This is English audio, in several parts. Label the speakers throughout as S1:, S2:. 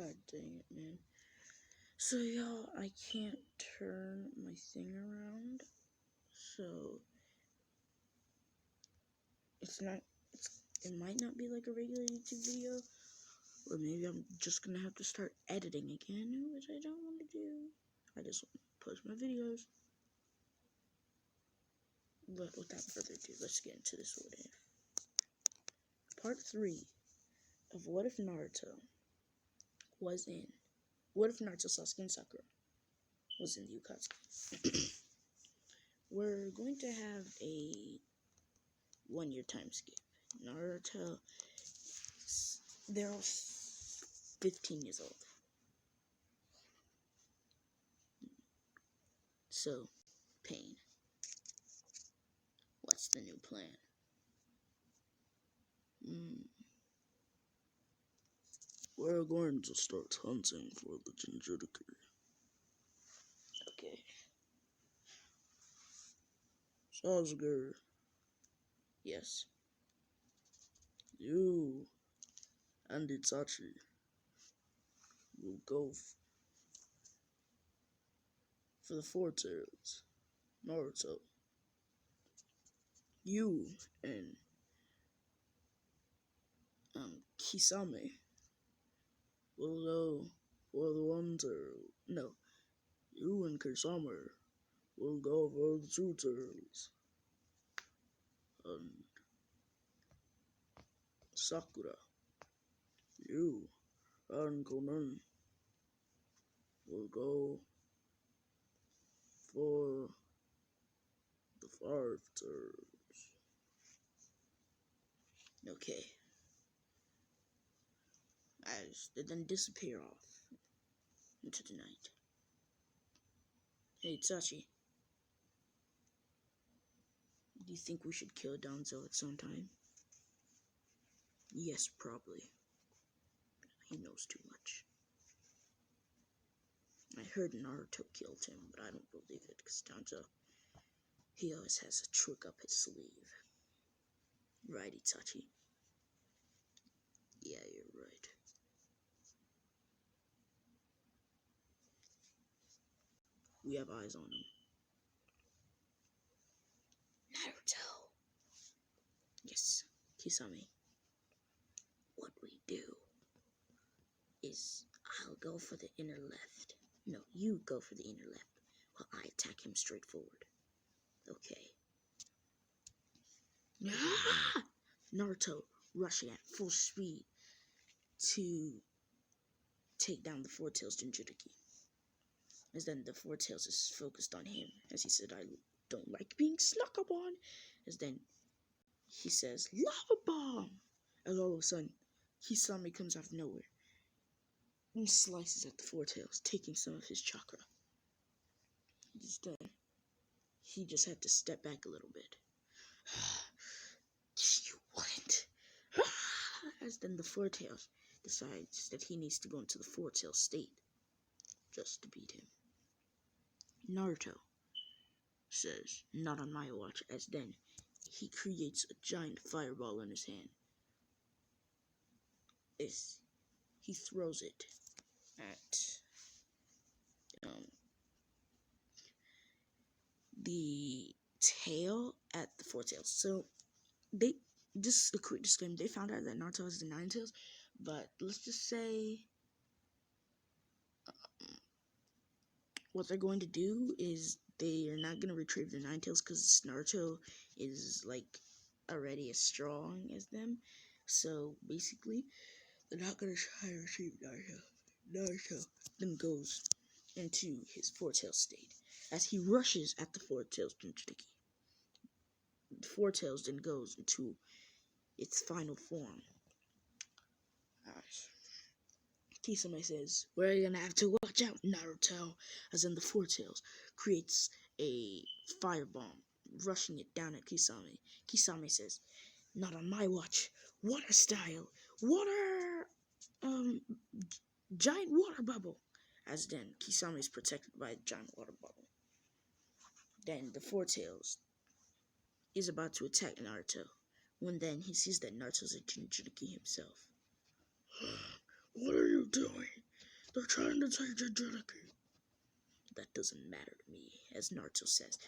S1: God dang it, man. So, y'all, I can't turn my thing around. So, it might not be like a regular YouTube video. Or maybe I'm just gonna have to start editing again, which I don't want to do. I just want to post my videos. But without further ado, let's get into this what if. Part 3 of What If Naruto was in... What if Naruto, Sasuke, and Sakura was in the akatsuki? We're going to have a 1-year time skip. Naruto, they're all 15 years old. So, Pain, what's the new plan? We're going to start hunting for the Jinchuriki. Okay. Sasuke. Yes. You and Itachi will go for the Four Tails. Naruto. You and Kisame will go for the One Tail. No. You and Kisame will go for the Two Tails. And Sakura. You and Konan will go for the Five Tails. Okay. As they then disappear off into the night. Hey, Itachi. Do you think we should kill Danzo at some time? Yes, probably. He knows too much. I heard Naruto killed him, but I don't believe it, because Danzo, he always has a trick up his sleeve. Right, Itachi? Yeah, you're right. We have eyes on him. Naruto! Yes, Kisame. What we do is I'll go for the inner left. No, you go for the inner left, while I attack him straight forward. Okay. Ah! Naruto rushing at full speed to take down the Four Tails Jinchuriki. As then the Four Tails is focused on him, as he said, I don't like being snuck upon. As then he says, Lava Bomb! As all of a sudden, Kisame comes out of nowhere and slices at the Four Tails, taking some of his chakra. He's done. He just had to step back a little bit. You wouldn't. As then the Four Tails decides that he needs to go into the Four Tails state just to beat him. Naruto says, not on my watch, as then he creates a giant fireball in his hand. He throws it at the tail at the Four Tails. So they just a quick disclaimer, they found out that Naruto has the Nine Tails, but let's just say what they're going to do is they are not going to retrieve the Nine Tails because Naruto is like already as strong as them. So basically, they're not going to try to retrieve Naruto. Naruto then goes into his Four Tails state as he rushes at the Four Tails Jinchuriki. The Four Tails then goes into its final form. Kisame says, we're gonna have to watch out, Naruto, as then the Four Tails creates a firebomb, rushing it down at Kisame. Kisame says, not on my watch. Water style. Water, giant water bubble. As then, Kisame is protected by a giant water bubble. Then the Four Tails is about to attack Naruto, when then he sees that Naruto's a Jinchuriki himself. What are you doing? They're trying to take Jinchuriki. That doesn't matter to me, as Naruto says.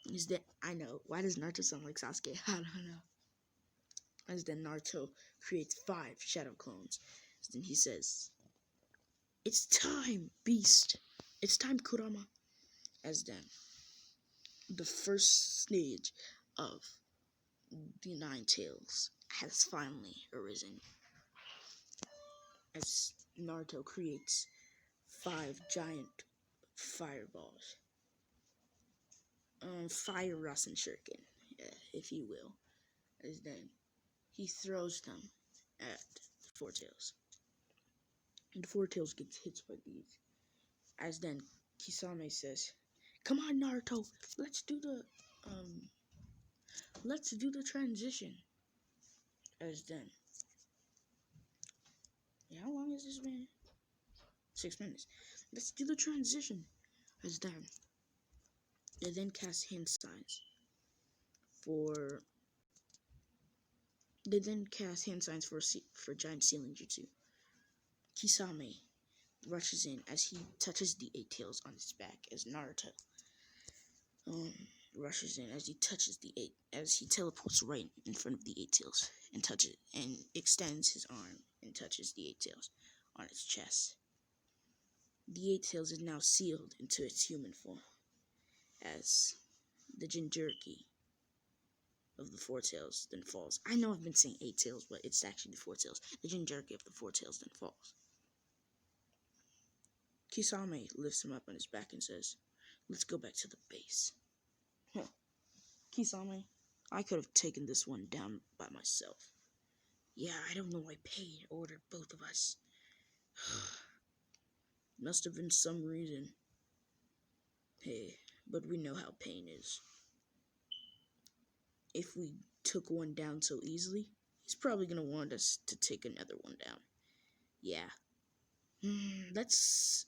S1: Is that I know. Why does Naruto sound like Sasuke? I don't know. As then Naruto creates 5 shadow clones. As then he says, "It's time, beast. It's time, Kurama." As then the first stage of the 9 tails has finally arisen. As Naruto creates 5 giant fireballs. Fire Rasen Shuriken, if you will. As then he throws them at the 4 tails. And the 4 tails gets hit by these. As then Kisame says, "Come on, Naruto, let's do the transition." As then, how long has this been? 6 minutes. Let's do the transition. As then, they then cast hand signs for. They then cast hand signs for giant ceiling jutsu. Kisame rushes in as he touches the 8 tails on his back. As Naruto rushes in as he touches the 8, as he teleports right in front of the 8 tails and touches and extends his arm and touches the 8 tails on its chest. The 8 tails is now sealed into its human form as the Jinchuriki of the 4 tails then falls. I know I've been saying 8 tails, but it's actually the 4 tails. The Jinchuriki of the 4 tails then falls. Kisame lifts him up on his back and says, "Let's go back to the base." Kisame, I could have taken this one down by myself. Yeah, I don't know why Pain ordered both of us. Must have been some reason. Hey, but we know how Pain is. If we took one down so easily, he's probably gonna want us to take another one down. Yeah. Let's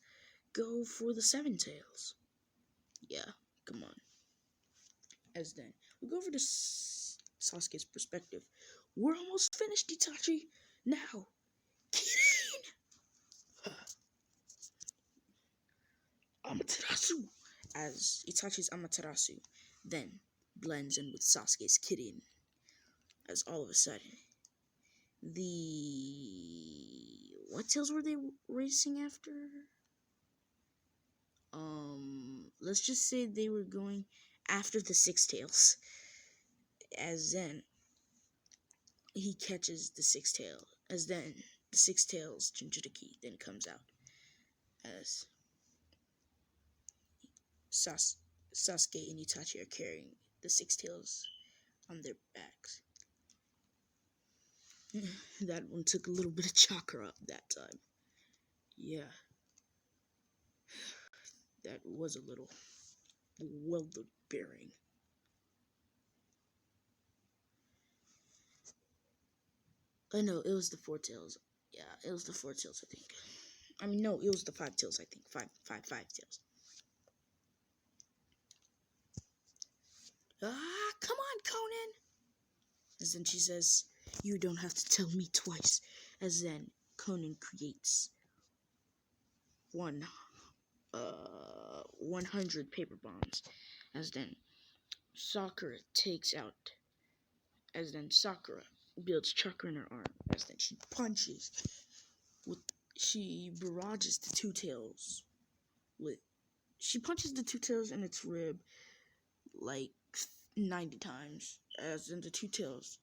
S1: go for the 7 tails. Yeah, come on. As then, we go over to Sasuke's perspective. We're almost finished, Itachi. Now, Kirin! Amaterasu! As Itachi's Amaterasu then blends in with Sasuke's Kirin. As all of a sudden, what tails were they racing after? Let's just say they were going after the 6 tails. As then, he catches the 6 tail. As then, the 6 tails Jinchuriki then comes out. As Sasuke and Itachi are carrying the 6 tails on their backs. That one took a little bit of chakra up that time. Yeah. That was a little welded bearing. I know, it was the 4 tails. Yeah, it was the 4 tails, I think. I mean, no, it was the 5 tails, I think. Five tails. Come on, Conan! As then she says, "You don't have to tell me twice." As then Conan creates 100 paper bombs. As then Sakura takes out. As then Sakura builds chakra in her arm. As then she punches she barrages the 2 tails with. She punches the 2 tails in its rib like 90 times. As then the 2 tails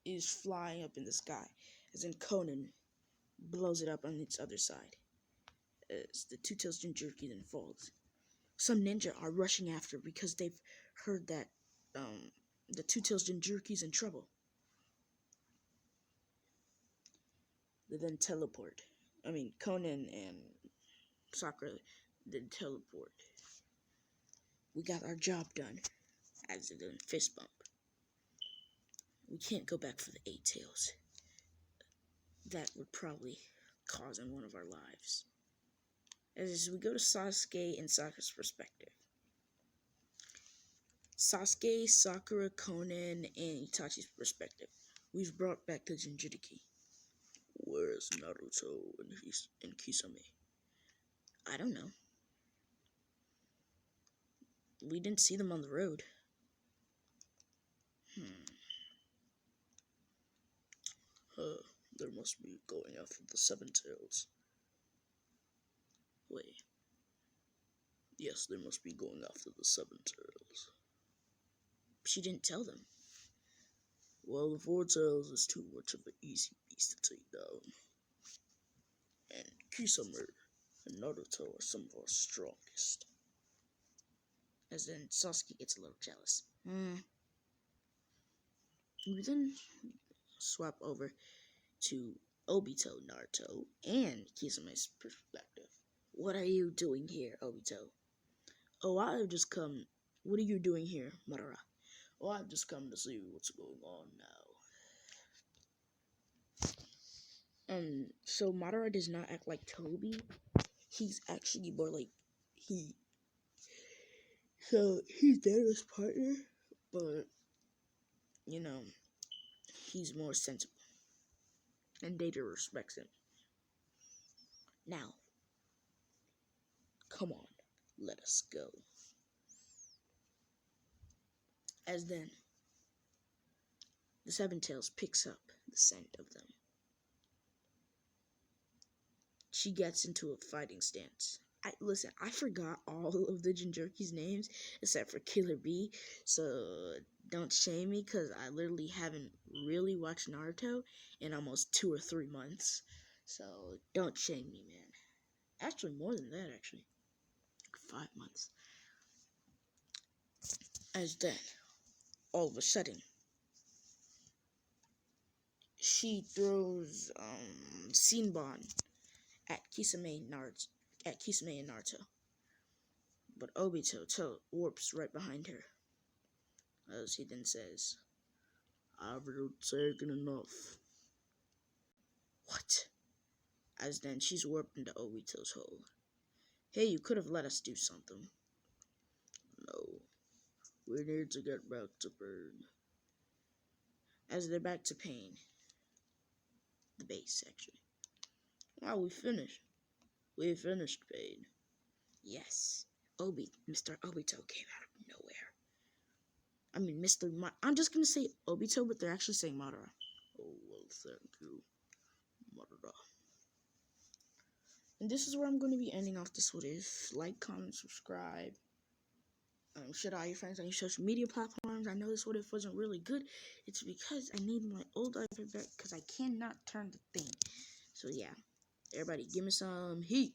S1: is flying up in the sky. As then Conan blows it up on its other side. As the 2 tails Jinchuriki then falls. Some ninja are rushing after because they've heard that the 2 tails Jinchuriki's in trouble. They then teleport. Conan and Sakura then teleport. We got our job done. As a fist bump. We can't go back for the 8 tails. That would probably cause on one of our lives. As we go to Sasuke and Sakura's perspective. Sasuke, Sakura, Conan, and Itachi's perspective. We've brought back the Jinchuriki. Where's Naruto and Kisame? I don't know. We didn't see them on the road. There must be going after the Seven Tails. Wait. Yes, they must be going after the Seven Tails. She didn't tell them. Well, the Four Tails is too much of an easy beast to take down. And Kisame and Naruto are some of our strongest. As then Sasuke gets a little jealous. We then swap over to Obito, Naruto, and Kisame's perspective. What are you doing here, Obito? Oh, I've just come. What are you doing here, Madara? Oh, I've just come to see what's going on now. So Madara does not act like Toby. He's actually more like So he's Dana's partner, but you know, he's more sensible. And Data respects him. Now, come on, let us go. As then, the Seven Tails picks up the scent of them. She gets into a fighting stance. I forgot all of the Jinchurikis names except for Killer Bee, so don't shame me because I literally haven't really watched Naruto in almost 2 or 3 months. So don't shame me, man. Actually, more than that, actually. 5 months. As then, all of a sudden, she throws Shinbon at Kisame and Naruto. But Obito warps right behind her. As he then says, I've taken enough. What? As then she's warped into Obito's hole. Hey, you could have let us do something. No. We need to get back to Pain. As they're back to Pain. The base, actually. Wow, we finished. We finished Pain. Yes. Mr. Obito came out of nowhere. I mean, I'm just gonna say Obito, but they're actually saying Madara. Oh, well, thank you, Madara. And this is where I'm going to be ending off this video. Like, comment, subscribe. Share all your friends on your social media platforms. I know this what if wasn't really good. It's because I need my old iPad back because I cannot turn the thing. So yeah, everybody give me some heat.